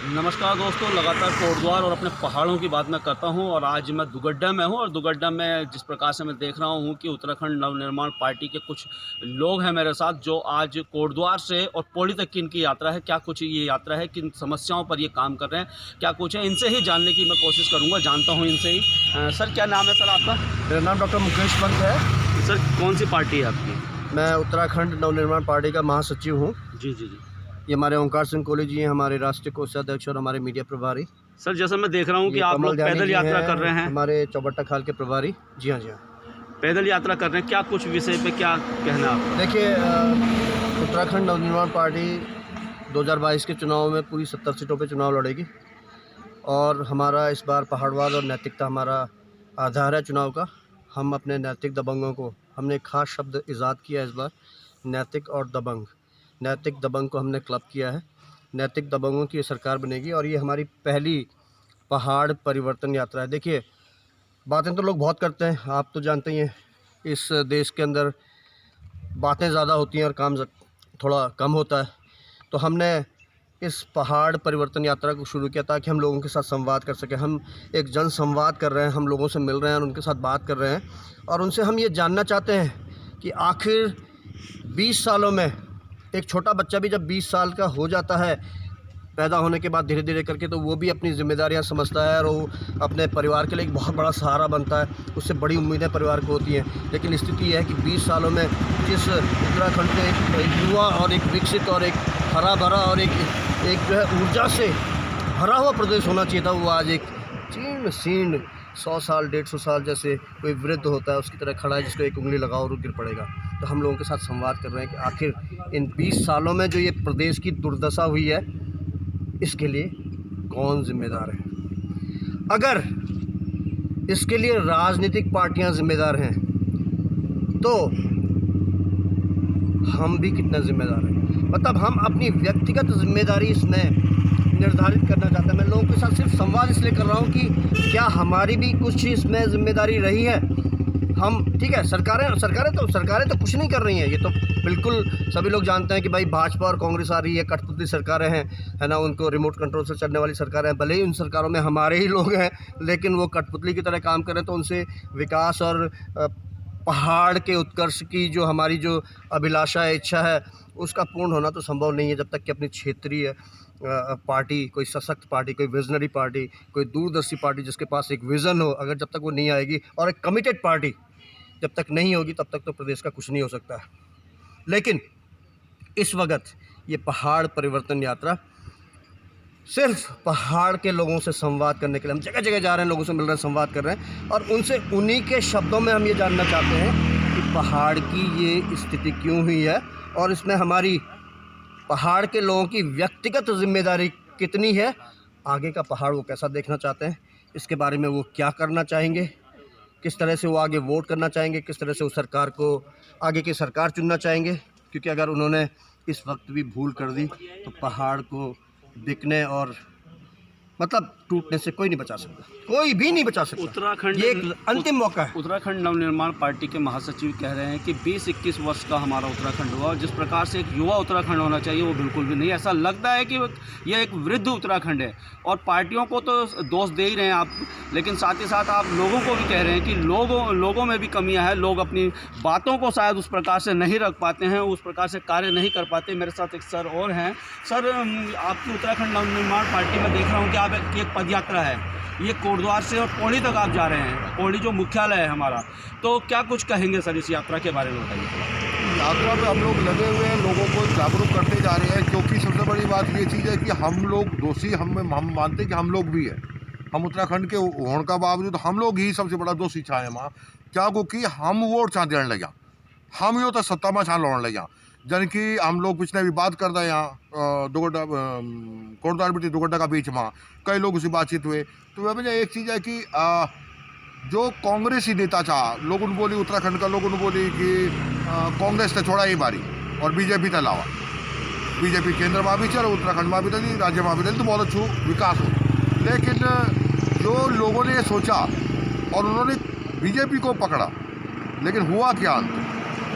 नमस्कार दोस्तों, लगातार कोटद्वार और अपने पहाड़ों की बात मैं करता हूं और आज मैं दुगड्डा में हूं और दुगड्डा में जिस प्रकार से मैं देख रहा हूं कि उत्तराखंड नवनिर्माण पार्टी के कुछ लोग हैं मेरे साथ जो आज कोटद्वार से और पौड़ी तक की इनकी यात्रा है। क्या कुछ ये यात्रा है, किन समस्याओं पर ये काम कर रहे हैं, क्या कुछ है, इनसे ही जानने की मैं कोशिश करूँगा, जानता हूँ इनसे ही। सर क्या नाम है सर आपका? मेरा नाम डॉक्टर मुकेश पंत है। सर कौन सी पार्टी है आपकी? मैं उत्तराखंड नवनिर्माण पार्टी का महासचिव हूँ। जी जी जी। ये हमारे ओंकार सिंह कोहली जी हैं, हमारे राष्ट्रीय कोषाध्यक्ष और हमारे मीडिया प्रभारी। सर जैसा मैं देख रहा हूँ कि ये आप कमल लोग जानी पैदल जी यात्रा हैं, कर रहे हैं। हमारे चौबट्टा खाल के प्रभारी। जी हाँ जी हाँ। पैदल यात्रा कर रहे हैं, क्या कुछ विषय पे क्या कहना है आपका? देखिए, उत्तराखंड नवनिर्माण पार्टी 2022 के चुनाव में पूरी 70 सीटों पे चुनाव लड़ेगी और हमारा इस बार पहाड़वाद और नैतिकता हमारा आधार है चुनाव का। हम अपने नैतिक दबंगों को, हमने एक खास शब्द ईजाद किया इस बार, नैतिक और दबंग। नैतिक दबंग को हमने क्लब किया है। नैतिक दबंगों की ये सरकार बनेगी और ये हमारी पहली पहाड़ परिवर्तन यात्रा है। देखिए, बातें तो लोग बहुत करते हैं, आप तो जानते ही हैं इस देश के अंदर बातें ज़्यादा होती हैं और काम थोड़ा कम होता है। तो हमने इस पहाड़ परिवर्तन यात्रा को शुरू किया ताकि हम लोगों के साथ संवाद कर सकें। हम एक जन संवाद कर रहे हैं, हम लोगों से मिल रहे हैं और उनके साथ बात कर रहे हैं और उनसे हम ये जानना चाहते हैं कि आखिर 20 सालों में एक छोटा बच्चा भी जब 20 साल का हो जाता है पैदा होने के बाद धीरे धीरे करके, तो वो भी अपनी जिम्मेदारियां समझता है और वो अपने परिवार के लिए एक बहुत बड़ा सहारा बनता है। उससे बड़ी उम्मीदें परिवार को होती हैं। लेकिन स्थिति यह है कि 20 सालों में जिस उत्तराखंड के एक युवा और एक विकसित और एक हरा भरा और एक जो है ऊर्जा से भरा हुआ प्रदेश होना चाहिए था, वो आज एक जीर्ण 100 साल 150 साल जैसे कोई वृद्ध होता है उसकी तरह खड़ा है, जिसको एक उंगली लगाओ और वो गिर पड़ेगा। तो हम लोगों के साथ संवाद कर रहे हैं कि आखिर इन 20 सालों में जो ये प्रदेश की दुर्दशा हुई है, इसके लिए कौन जिम्मेदार है? अगर इसके लिए राजनीतिक पार्टियां जिम्मेदार हैं तो हम भी कितना जिम्मेदार हैं? मतलब हम अपनी व्यक्तिगत जिम्मेदारी इसमें निर्धारित करना चाहते हैं। मैं लोगों के साथ सिर्फ संवाद इसलिए कर रहा हूं कि क्या हमारी भी कुछ इसमें जिम्मेदारी रही है। हम ठीक है, सरकारें तो कुछ नहीं कर रही हैं। ये तो बिल्कुल सभी लोग जानते हैं कि भाई भाजपा और कांग्रेस आ रही है, कठपुतली सरकारें हैं, है ना, उनको रिमोट कंट्रोल से चलने वाली सरकारें हैं। भले ही उन सरकारों में हमारे ही लोग हैं, लेकिन वो कठपुतली की तरह काम करें, तो उनसे विकास और पहाड़ के उत्कर्ष की जो हमारी जो अभिलाषा है, इच्छा है, उसका पूर्ण होना तो संभव नहीं है जब तक कि अपनी क्षेत्रीय पार्टी, कोई सशक्त पार्टी, कोई विजनरी पार्टी, कोई दूरदर्शी पार्टी जिसके पास एक विज़न हो, अगर जब तक वो नहीं आएगी और एक कमिटेड पार्टी जब तक नहीं होगी, तब तक तो प्रदेश का कुछ नहीं हो सकता है। लेकिन इस वक्त ये पहाड़ परिवर्तन यात्रा सिर्फ पहाड़ के लोगों से संवाद करने के लिए, हम जगह जगह जा रहे हैं, लोगों से मिल रहे हैं, संवाद कर रहे हैं और उनसे उन्हीं के शब्दों में हम ये जानना चाहते हैं कि पहाड़ की ये स्थिति क्यों हुई है और इसमें हमारी पहाड़ के लोगों की व्यक्तिगत जिम्मेदारी कितनी है। आगे का पहाड़ वो कैसा देखना चाहते हैं, इसके बारे में वो क्या करना चाहेंगे, किस तरह से वो आगे वोट करना चाहेंगे, किस तरह से वो सरकार को, आगे की सरकार चुनना चाहेंगे। क्योंकि अगर उन्होंने इस वक्त भी भूल कर दी तो पहाड़ को बिकने और मतलब टूटने से कोई नहीं बचा सकता, कोई भी नहीं बचा सकता। उत्तराखंड ये एक अंतिम मौका है। उत्तराखंड नवनिर्माण पार्टी के महासचिव कह रहे हैं कि 20-21 वर्ष का हमारा उत्तराखंड हुआ और जिस प्रकार से एक युवा उत्तराखंड होना चाहिए वो बिल्कुल भी नहीं। ऐसा लगता है कि यह एक वृद्ध उत्तराखंड है और पार्टियों को तो दोष दे ही रहे हैं आप, लेकिन साथ ही साथ आप लोगों को भी कह रहे हैं कि लोगों में भी कमियां हैं। लोग अपनी बातों को शायद उस प्रकार से नहीं रख पाते हैं, उस प्रकार से कार्य नहीं कर पाते। मेरे साथ एक सर और हैं। सर, आपकी उत्तराखंड नवनिर्माण पार्टी में देख रहा हूँ कि आप एक पदयात्रा है, ये कोटद्वार से और पौड़ी तक आप जा रहे हैं, पौड़ी जो मुख्यालय है हमारा, तो क्या कुछ कहेंगे सर इस यात्रा के बारे में बताइए। यात्रा पे हम लोग लगे हुए हैं, लोगों को जागरूक करते जा रहे हैं, क्योंकि सबसे बड़ी बात ये चीज़ है कि हम लोग दोषी, हम मानते हैं कि हम लोग भी हैं। हम उत्तराखंड के होने का बावजूद हम लोग ही सबसे बड़ा दोषी छाए वहाँ, क्या क्योंकि हम वोट छा देने लगे, हम यो तो सत्ता में छा लौड़ने लगे। जन कि हम लोग पिछले भी बात कर रहे हैं यहाँ दुगड्डा कोटद्वार बेटी दुगड्डा का बीच में कई लोग उसी बातचीत हुए। तो वह वजह एक चीज़ है कि जो कांग्रेसी नेता चाह लोगों ने बोली, उत्तराखंड का लोगों ने बोली कि कांग्रेस ने छोड़ा ही बारी और बीजेपी तो लावा, बीजेपी केंद्र में भी चल, उत्तराखंड में भी थी, राज्य में भी थी, तो बहुत अच्छा विकास हो। लेकिन जो लोगों ने ये सोचा और उन्होंने बीजेपी को पकड़ा, लेकिन हुआ क्या?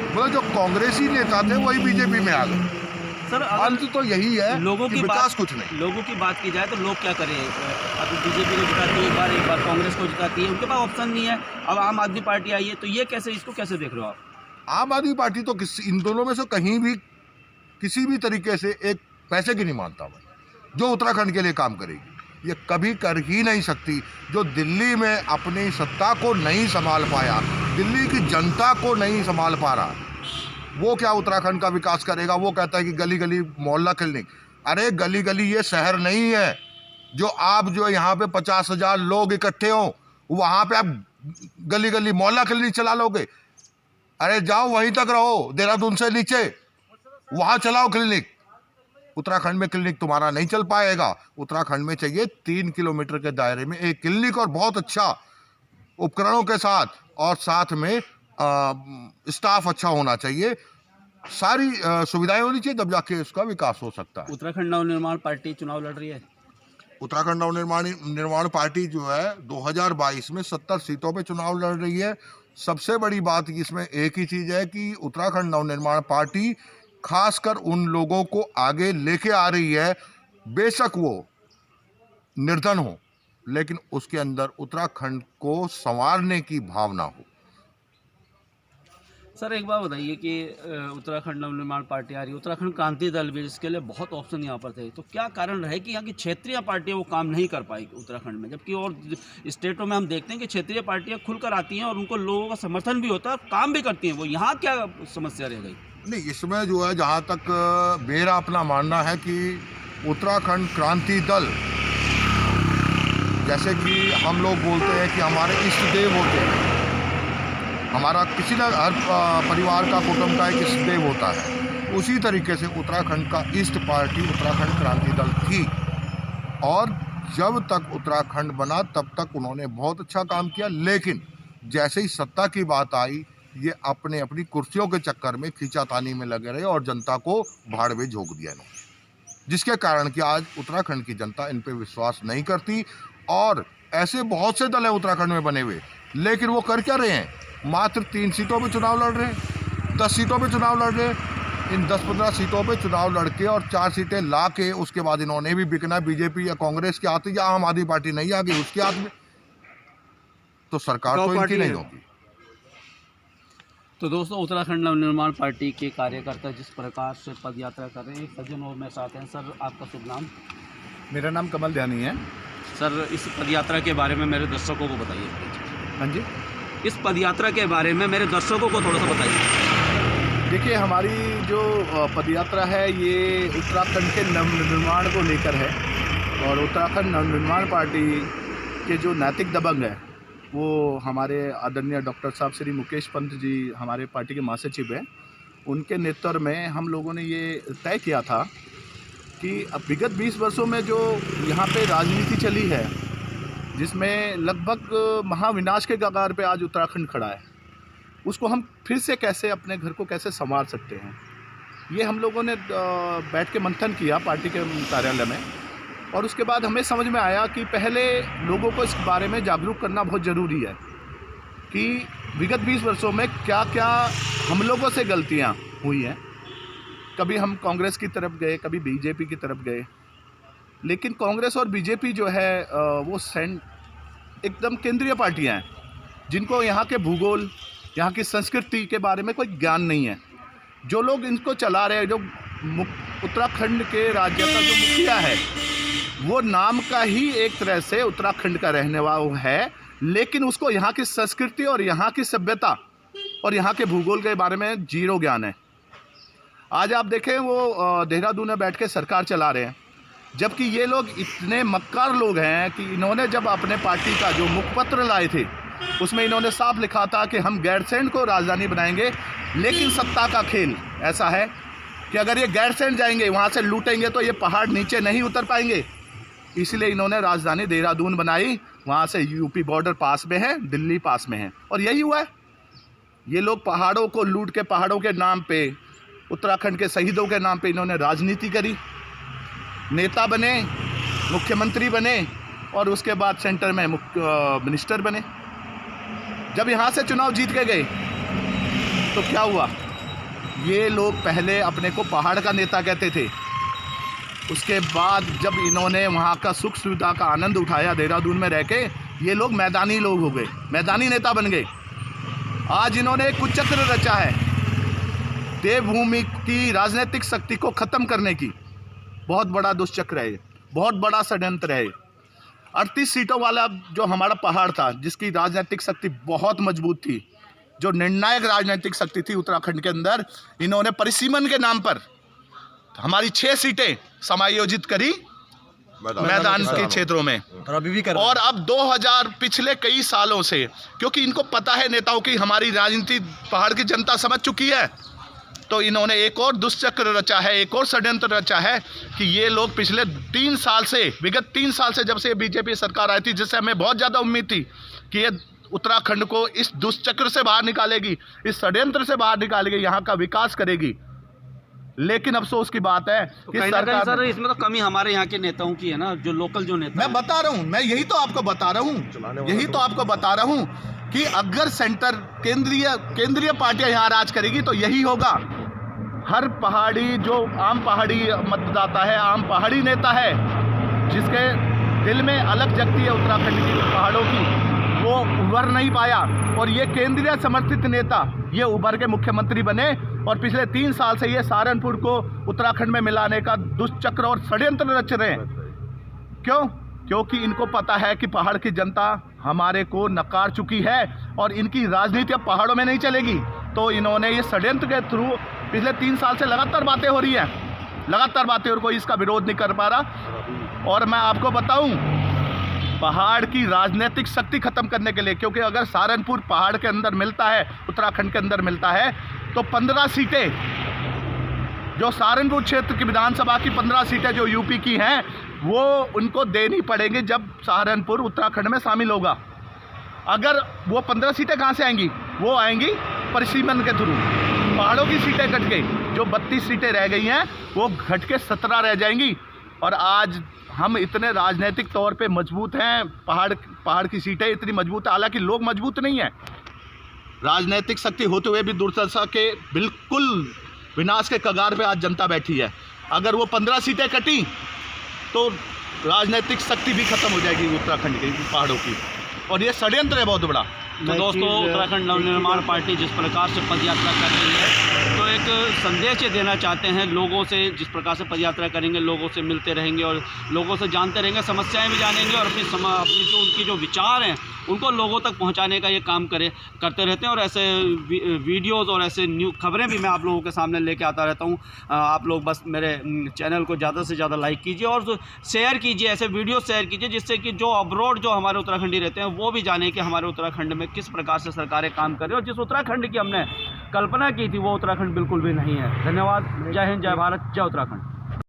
मतलब जो कांग्रेसी नेता थे वही बीजेपी में आ गए सर अंत तो यही है लोगों कि की विकास बात कुछ नहीं। लोगों की बात की जाए तो लोग क्या करें? अभी बीजेपी को जिताती है एक बार कांग्रेस को जिताती है, उनके पास ऑप्शन नहीं है। अब आम आदमी पार्टी आई है, तो ये कैसे, इसको कैसे देख रहे हो आप? आम आदमी पार्टी तो इन दोनों में से कहीं भी किसी भी तरीके से एक पैसे की नहीं मानता मैं, जो उत्तराखंड के लिए काम करेगी ये कभी कर ही नहीं सकती। जो दिल्ली में अपनी सत्ता को नहीं संभाल पाया, दिल्ली की जनता को नहीं संभाल पा रहा, वो क्या उत्तराखंड का विकास करेगा? वो कहता है कि गली गली मोहल्ला क्लिनिक। अरे गली गली ये शहर नहीं है जो आप जो यहाँ पे 50,000 लोग इकट्ठे हों, वहाँ पे आप गली गली मोहल्ला क्लिनिक चला लोगे? अरे जाओ वहीं तक रहो, देहरादून से नीचे वहाँ चलाओ क्लिनिक। उत्तराखंड में क्लिनिक तुम्हारा नहीं चल पाएगा। उत्तराखंड में चाहिए 3 किलोमीटर के दायरे में एक क्लिनिक, और बहुत अच्छा उपकरणों के साथ, और साथ में स्टाफ अच्छा होना चाहिए। सारी सुविधाएं होनी चाहिए, तब जाके इसका विकास हो सकता है। उत्तराखंड नवनिर्माण पार्टी चुनाव लड़ रही है। उत्तराखंड नवनिर्माण पार्टी जो है 2022 में 70 सीटों पे चुनाव लड़ रही है। सबसे बड़ी बात इसमें एक ही चीज़ है कि उत्तराखंड नवनिर्माण पार्टी खासकर उन लोगों को आगे लेके आ रही है। बेशक वो निर्धन हो, लेकिन उसके अंदर उत्तराखंड को संवारने की भावना हो। सर एक बात बताइए कि उत्तराखंड नवनिर्माण पार्टी आ रही है, उत्तराखंड क्रांति दल भी, जिसके लिए बहुत ऑप्शन यहाँ पर थे, तो क्या कारण रहे कि यहाँ की क्षेत्रीय पार्टियाँ वो काम नहीं कर पाई उत्तराखंड में? जबकि और स्टेटों में हम देखते हैं कि क्षेत्रीय पार्टियाँ खुलकर आती हैं और उनको लोगों का समर्थन भी होता है, काम भी करती हैं। वो यहाँ क्या समस्या रह गई? नहीं, इसमें जो है जहाँ तक मेरा अपना मानना है कि उत्तराखंड क्रांति दल, जैसे कि हम लोग बोलते हैं कि हमारे इष्ट देव होते हैं, हमारा किसी ना हर परिवार का कुटुंब का एक इष्ट देव होता है, उसी तरीके से उत्तराखंड का इष्ट पार्टी उत्तराखंड क्रांति दल थी। और जब तक उत्तराखंड बना तब तक उन्होंने बहुत अच्छा काम किया, लेकिन जैसे ही सत्ता की बात आई, ये अपने अपनी कुर्सियों के चक्कर में खींचातानी में लगे रहे और जनता को भाड़ में झोंक दिया इन्होंने, जिसके कारण कि आज उत्तराखंड की जनता इन पे विश्वास नहीं करती। और ऐसे बहुत से दल हैं उत्तराखंड में बने हुए, लेकिन वो कर क्या रहे हैं? मात्र 3 सीटों पे चुनाव लड़ रहे हैं, 10 सीटों पे चुनाव लड़ रहे हैं। इन 10-15 सीटों पे चुनाव लड़के और 4 सीटें ला के उसके बाद इन्होंने भी बिकना बीजेपी या कांग्रेस के हाथ, या आम आदमी पार्टी नहीं आ गई उसके हाथ में, तो सरकार तो इनकी नहीं होगी। तो दोस्तों, उत्तराखंड नवनिर्माण पार्टी के कार्यकर्ता जिस प्रकार से पद यात्रा कर रहे हैं, सज्जन और मेरे साथ हैं। सर आपका शुभ नाम? मेरा नाम कमल ध्यानी है। सर इस पद यात्रा के बारे में मेरे दर्शकों को बताइए प्लीज। हाँ जी, इस पद यात्रा के बारे में मेरे दर्शकों को थोड़ा सा बताइए। देखिए, हमारी जो पदयात्रा है ये उत्तराखंड के नवनिर्माण को लेकर है, और उत्तराखंड नवनिर्माण पार्टी के जो नैतिक दबंग है वो हमारे आदरणीय डॉक्टर साहब श्री मुकेश पंत जी, हमारे पार्टी के महासचिव हैं, उनके नेतृत्व में हम लोगों ने ये तय किया था कि अब विगत 20 वर्षों में जो यहाँ पे राजनीति चली है, जिसमें लगभग महाविनाश के कगार पे आज उत्तराखंड खड़ा है, उसको हम फिर से कैसे अपने घर को कैसे संवार सकते हैं, ये हम लोगों ने बैठ के मंथन किया पार्टी के कार्यालय में। और उसके बाद हमें समझ में आया कि पहले लोगों को इस बारे में जागरूक करना बहुत ज़रूरी है कि विगत 20 वर्षों में क्या क्या हम लोगों से गलतियाँ हुई हैं। कभी हम कांग्रेस की तरफ गए, कभी बीजेपी की तरफ गए, लेकिन कांग्रेस और बीजेपी जो है वो एकदम केंद्रीय पार्टियां हैं, जिनको यहाँ के भूगोल, यहाँ की संस्कृति के बारे में कोई ज्ञान नहीं है। जो लोग इनको चला रहे हैं, जो उत्तराखंड के राज्य का जो मुखिया है, वो नाम का ही एक तरह से उत्तराखंड का रहने वाला है, लेकिन उसको यहाँ की संस्कृति और यहाँ की सभ्यता और यहाँ के भूगोल के बारे में जीरो ज्ञान है। आज आप देखें, वो देहरादून में बैठ के सरकार चला रहे हैं, जबकि ये लोग इतने मक्कार लोग हैं कि इन्होंने जब अपने पार्टी का जो मुखपत्र लाए थे, उसमें इन्होंने साफ लिखा था कि हम गैरसैंण को राजधानी बनाएंगे। लेकिन सत्ता का खेल ऐसा है कि अगर ये गैरसैंण जाएंगे, वहाँ से लूटेंगे, तो ये पहाड़ नीचे नहीं उतर पाएंगे। इसलिए इन्होंने राजधानी देहरादून बनाई। वहाँ से यूपी बॉर्डर पास में है, दिल्ली पास में है, और यही हुआ है। ये लोग पहाड़ों को लूट के, पहाड़ों के नाम पे, उत्तराखंड के शहीदों के नाम पे इन्होंने राजनीति करी, नेता बने, मुख्यमंत्री बने, और उसके बाद सेंटर में मिनिस्टर बने। जब यहाँ से चुनाव जीत के गए तो क्या हुआ? ये लोग पहले अपने को पहाड़ का नेता कहते थे, उसके बाद जब इन्होंने वहाँ का सुख सुविधा का आनंद उठाया देहरादून में रह के, ये लोग मैदानी लोग हो गए, मैदानी नेता बन गए। आज इन्होंने एक कुचक्र रचा है देवभूमि की राजनीतिक शक्ति को ख़त्म करने की। बहुत बड़ा दुष्चक्र है ये, बहुत बड़ा षड्यंत्र है। 38 सीटों वाला जो हमारा पहाड़ था, जिसकी राजनीतिक शक्ति बहुत मजबूत थी, जो निर्णायक राजनीतिक शक्ति थी उत्तराखंड के अंदर, इन्होंने परिसीमन के नाम पर हमारी 6 सीटें समायोजित करी मैदान के क्षेत्रों में। और अभी भी कर और अब 2000 पिछले कई सालों से, क्योंकि इनको पता है नेताओं की हमारी राजनीति पहाड़ की जनता समझ चुकी है, तो इन्होंने एक और दुष्चक्र रचा है, एक और षड्यंत्र रचा है कि ये लोग पिछले 3 साल से, विगत 3 साल से जब से बीजेपी सरकार आई थी, जिससे हमें बहुत ज़्यादा उम्मीद थी कि ये उत्तराखंड को इस दुष्चक्र से बाहर निकालेगी, इस षड्यंत्र से बाहर निकालेगी, यहाँ का विकास करेगी। लेकिन अफसोस की बात है कि सरकार, सर इसमें तो कमी हमारे यहाँ के नेताओं की है ना, जो लोकल जो नेता मैं बता रहा हूँ, मैं यही तो आपको बता रहा हूँ, यही तो आपको बता रहा हूँ कि अगर सेंटर केंद्रीय पार्टियां यहाँ राज करेगी तो यही होगा। हर पहाड़ी, जो आम पहाड़ी मतदाता है, आम पहाड़ी नेता है, जिसके दिल में अलग जगती है उत्तराखंड की पहाड़ों की, वो उभर नहीं पाया। और ये केंद्रीय समर्थित नेता ये उभर के मुख्यमंत्री बने, और पिछले 3 साल से ये सहारनपुर को उत्तराखंड में मिलाने का दुष्चक्र और षड्यंत्र रच रहे हैं। क्यों? क्योंकि इनको पता है कि पहाड़ की जनता हमारे को नकार चुकी है और इनकी राजनीति अब पहाड़ों में नहीं चलेगी। तो इन्होंने ये षड्यंत्र के थ्रू पिछले 3 साल से लगातार बातें हो रही हैं, लगातार बातें, और कोई इसका विरोध नहीं कर पा रहा। और मैं आपको बताऊं, पहाड़ की राजनीतिक शक्ति खत्म करने के लिए, क्योंकि अगर सहारनपुर पहाड़ के अंदर मिलता है, उत्तराखंड के अंदर मिलता है, तो 15 सीटें जो सहारनपुर क्षेत्र की विधानसभा की 15 सीटें जो यूपी की हैं, वो उनको देनी पड़ेंगी जब सहारनपुर उत्तराखंड में शामिल होगा। अगर वो 15 सीटें कहाँ से आएंगी? वो आएंगी परिसीमन के थ्रू। पहाड़ों की सीटें घट गई, जो 32 सीटें रह गई हैं वो घट के 17 रह जाएंगी। और आज हम इतने राजनीतिक तौर पे मजबूत हैं, पहाड़ की सीटें इतनी मजबूत है, हालांकि लोग मजबूत नहीं हैं। राजनीतिक शक्ति होते हुए भी दुर्दशा के बिल्कुल विनाश के कगार पे आज जनता बैठी है। अगर वो 15 सीटें कटी तो राजनीतिक शक्ति भी खत्म हो जाएगी उत्तराखंड की पहाड़ों की, और ये षड्यंत्र है बहुत बड़ा। तो दोस्तों, उत्तराखंड नवनिर्माण पार्टी जिस प्रकार से पदयात्रा कर रही है, तो एक संदेश ये देना चाहते हैं लोगों से। जिस प्रकार से पदयात्रा करेंगे, लोगों से मिलते रहेंगे और लोगों से जानते रहेंगे, समस्याएं भी जानेंगे, और अपनी जो उनकी जो विचार हैं उनको लोगों तक पहुंचाने का ये काम करते रहते हैं। और ऐसे वीडियोज़ और ऐसे खबरें भी मैं आप लोगों के सामने लेके आता रहता हूँ। आप लोग बस मेरे चैनल को ज़्यादा से ज़्यादा लाइक कीजिए और शेयर कीजिए, ऐसे वीडियो शेयर कीजिए, जिससे कि जो अब्रॉड जो हमारे उत्तराखंडी रहते हैं वो भी जाने कि हमारे उत्तराखंड में किस प्रकार से सरकारें काम कर रही है, और जिस उत्तराखंड की हमने कल्पना की थी वो उत्तराखंड बिल्कुल भी नहीं है। धन्यवाद। जय हिंद, जय भारत, जय उत्तराखंड।